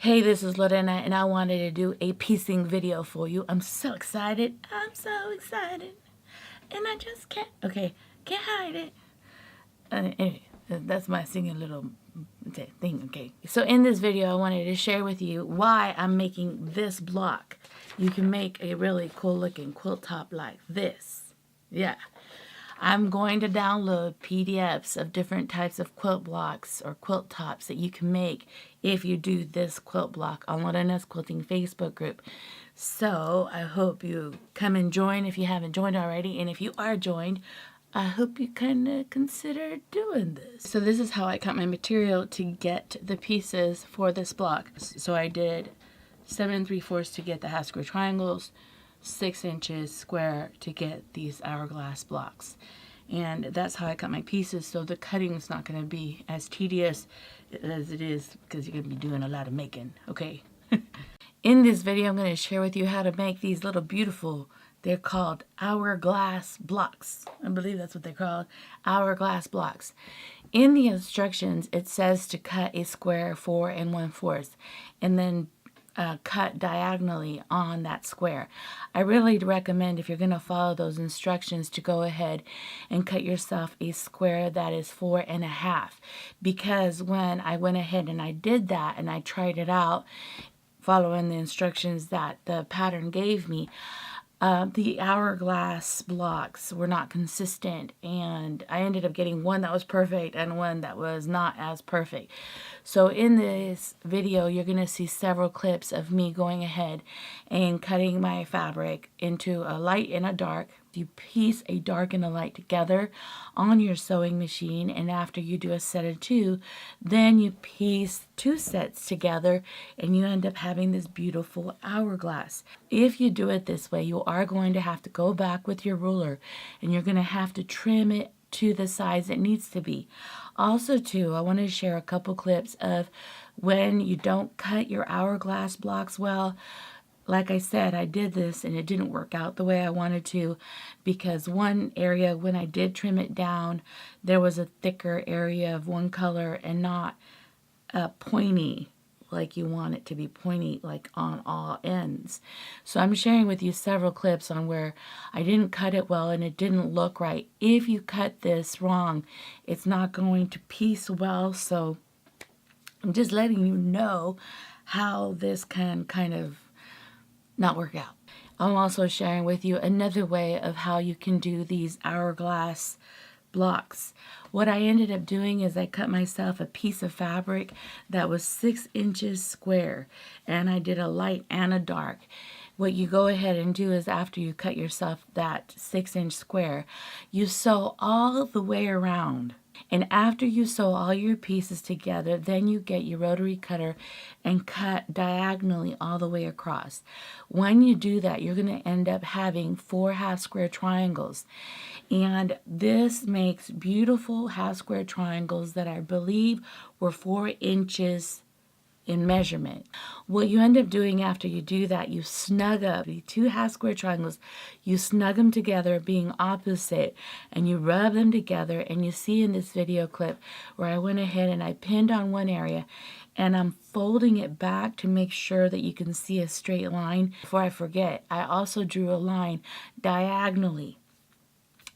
Hey, this is Lorena, and I wanted to do a piecing video for you. I'm so excited. I'm so excited. And I just can't hide it. Anyway, that's my singing little thing, okay? So in this video, I wanted to share with you why I'm making this block. You can make a really cool looking quilt top like this. Yeah. I'm going to download PDFs of different types of quilt blocks or quilt tops that you can make if you do this quilt block on Lorena's Quilting Facebook group. So I hope you come and join if you haven't joined already. And if you are joined, I hope you kind of consider doing this. So this is how I cut my material to get the pieces for this block. So I did 7 3/4 to get the half square triangles, 6 inches square to get these hourglass blocks. And that's how I cut my pieces, so the cutting is not going to be as tedious as it is because you're going to be doing a lot of making, okay? In this video, I'm going to share with you how to make these little beautiful, they're called hourglass blocks. I believe that's what they're called, hourglass blocks. In the instructions, it says to cut a square 4 1/4 and then cut diagonally on that square. I really recommend, if you're going to follow those instructions, to go ahead and cut yourself a square that is 4 1/2, because when I went ahead and I did that and I tried it out following the instructions that the pattern gave me, the hourglass blocks were not consistent, and I ended up getting one that was perfect and one that was not as perfect. So in this video, you're going to see several clips of me going ahead and cutting my fabric into a light and a dark. You piece a dark and a light together on your sewing machine, and after you do a set of 2, then you piece 2 sets together and you end up having this beautiful hourglass. If you do it this way, you are going to have to go back with your ruler and you're going to have to trim it to the size it needs to be. Also too, I want to share a couple clips of when you don't cut your hourglass blocks well. Like I said, I did this and it didn't work out the way I wanted to, because one area, when I did trim it down, there was a thicker area of one color and not pointy like you want it to be, pointy like on all ends. So I'm sharing with you several clips on where I didn't cut it well and it didn't look right. If you cut this wrong, it's not going to piece well. So I'm just letting you know how this can kind of not work out. I'm also sharing with you another way of how you can do these hourglass blocks. What I ended up doing is I cut myself a piece of fabric that was 6 inches square, and I did a light and a dark. What you go ahead and do is, after you cut yourself that 6-inch square, you sew all the way around. And after you sew all your pieces together, then you get your rotary cutter and cut diagonally all the way across. When you do that, you're going to end up having 4 half-square triangles. And this makes beautiful half-square triangles that I believe were 4 inches in measurement. What you end up doing after you do that, you snug up the 2 half-square triangles, you snug them together being opposite, and you rub them together. And you see in this video clip where I went ahead and I pinned on one area and I'm folding it back to make sure that you can see a straight line. Before I forget, I also drew a line diagonally,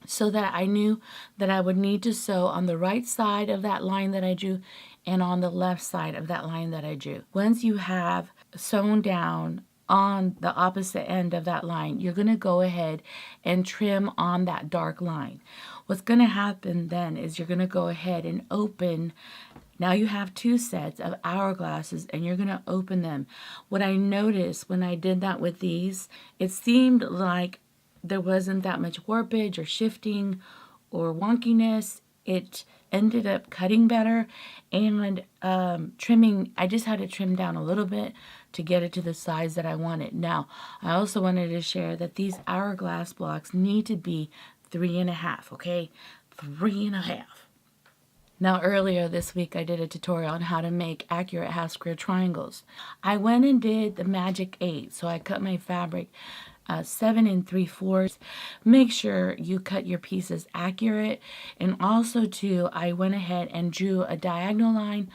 so that I knew that I would need to sew on the right side of that line that I drew and on the left side of that line that I drew. Once you have sewn down on the opposite end of that line, you're going to go ahead and trim on that dark line. What's going to happen then is you're going to go ahead and open. Now you have 2 sets of hourglasses and you're going to open them. What I noticed when I did that with these, it seemed like there wasn't that much warpage or shifting or wonkiness. It ended up cutting better, and trimming, I just had to trim down a little bit to get it to the size that I wanted. Now, I also wanted to share that these hourglass blocks need to be 3 1/2, okay? 3 1/2. Now, earlier this week, I did a tutorial on how to make accurate half-square triangles. I went and did the magic 8, so I cut my fabric 7 3/4. Make sure you cut your pieces accurate. And also too, I went ahead and drew a diagonal line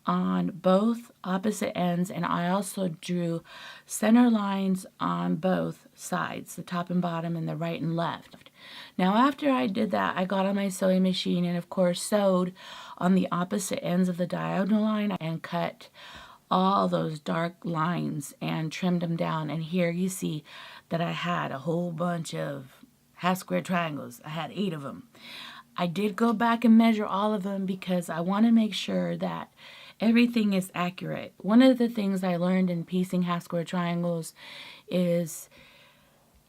on both opposite ends, and I also drew center lines on both sides, the top and bottom and the right and left. Now after I did that, I got on my sewing machine and of course sewed on the opposite ends of the diagonal line and cut all those dark lines and trimmed them down. And here you see that I had a whole bunch of half square triangles. I had 8 of them. I did go back and measure all of them because I want to make sure that everything is accurate. One of the things I learned in piecing half square triangles is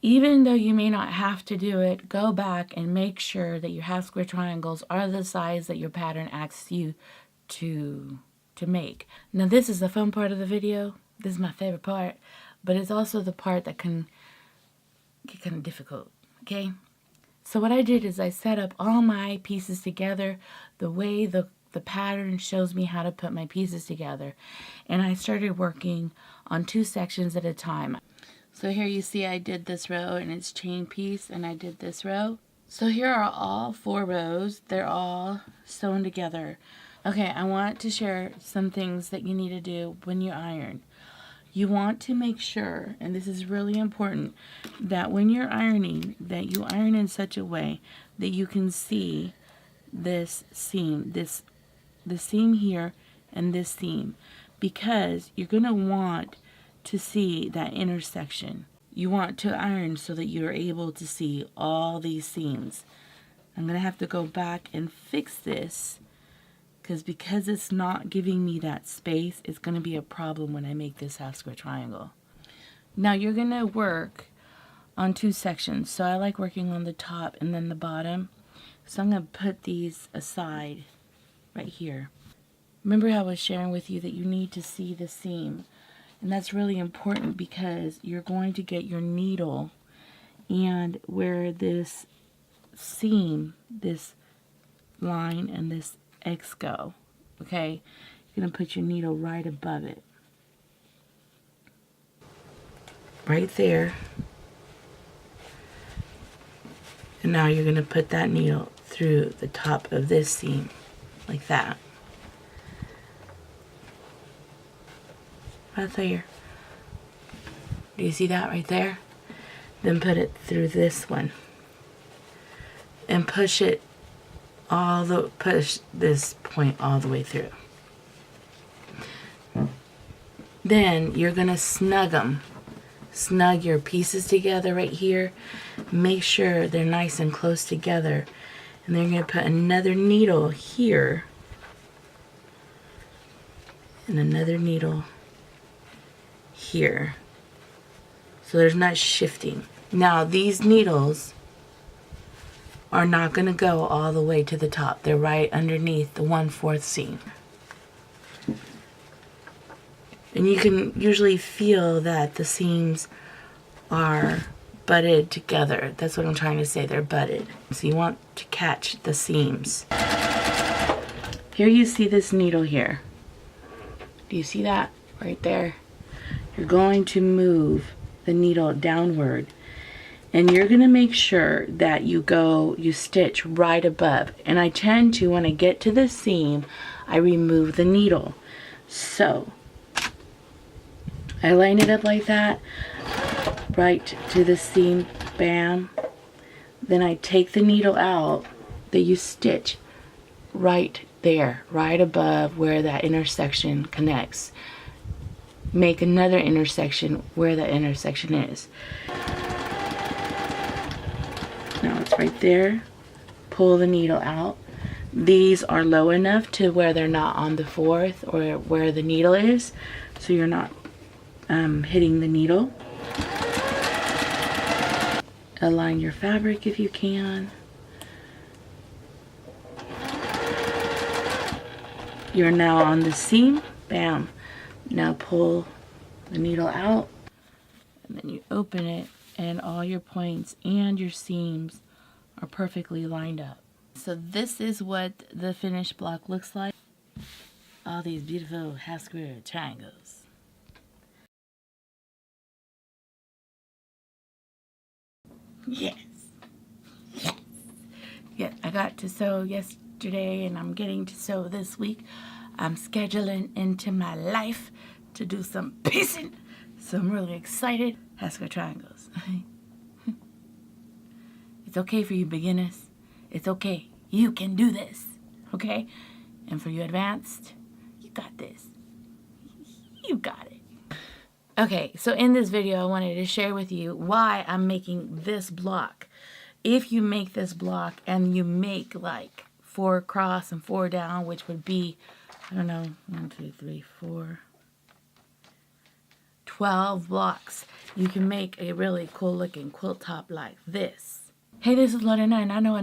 even though you may not have to do it, go back and make sure that your half square triangles are the size that your pattern asks you to make. Now this is the fun part of the video. This is my favorite part, but it's also the part that can get kind of difficult, okay? So what I did is I set up all my pieces together the way the pattern shows me how to put my pieces together. And I started working on 2 sections at a time. So here you see I did this row and it's chain piece, and I did this row. So here are all 4 rows. They're all sewn together. Okay, I want to share some things that you need to do when you iron. You want to make sure, and this is really important, that when you're ironing, that you iron in such a way that you can see this seam, the seam here and this seam, because you're going to want to see that intersection. You want to iron so that you're able to see all these seams. I'm going to have to go back and fix this because it's not giving me that space. It's going to be a problem when I make this half square triangle. Now you're going to work on 2 sections. So I like working on the top and then the bottom. So I'm going to put these aside right here. Remember how I was sharing with you that you need to see the seam. And that's really important because you're going to get your needle, and where this seam, this line and this X go, okay? You're going to put your needle right above it. Right there. And now you're going to put that needle through the top of this seam, like that. Right there. Do you see that right there? Then put it through this one. And push it push this point all the way through. Then you're going to snug them. Snug your pieces together right here. Make sure they're nice and close together. And then you're going to put another needle here. And another needle here. So there's not shifting. Now these needles are not going to go all the way to the top. They're right underneath the 1/4 seam. And you can usually feel that the seams are butted together. That's what I'm trying to say, they're butted. So you want to catch the seams. Here you see this needle here. Do you see that right there? You're going to move the needle downward. And you're going to make sure that you stitch right above. And I tend to, when I get to the seam, I remove the needle. So, I line it up like that, right to the seam, bam. Then I take the needle out that you stitch right there, right above where that intersection connects. Make another intersection where that intersection is. Now it's right there. Pull the needle out. These are low enough to where they're not on the 4th or where the needle is, so you're not hitting the needle. Align your fabric if you can. You're now on the seam. Bam. Now pull the needle out, and then you open it, and all your points and your seams are perfectly lined up. So this is what the finished block looks like. All these beautiful half square triangles. Yes. Yes. Yeah, I got to sew yesterday and I'm getting to sew this week. I'm scheduling into my life to do some piecing. So I'm really excited. Ask our triangles. It's okay for you beginners. It's okay. You can do this. Okay? And for you advanced, you got this. You got it. Okay, so in this video, I wanted to share with you why I'm making this block. If you make this block and you make like 4 across and 4 down, which would be, I don't know, 1, 2, 3, 4, 12 blocks, you can make a really cool looking quilt top like this. Hey, this is Lorena, and I know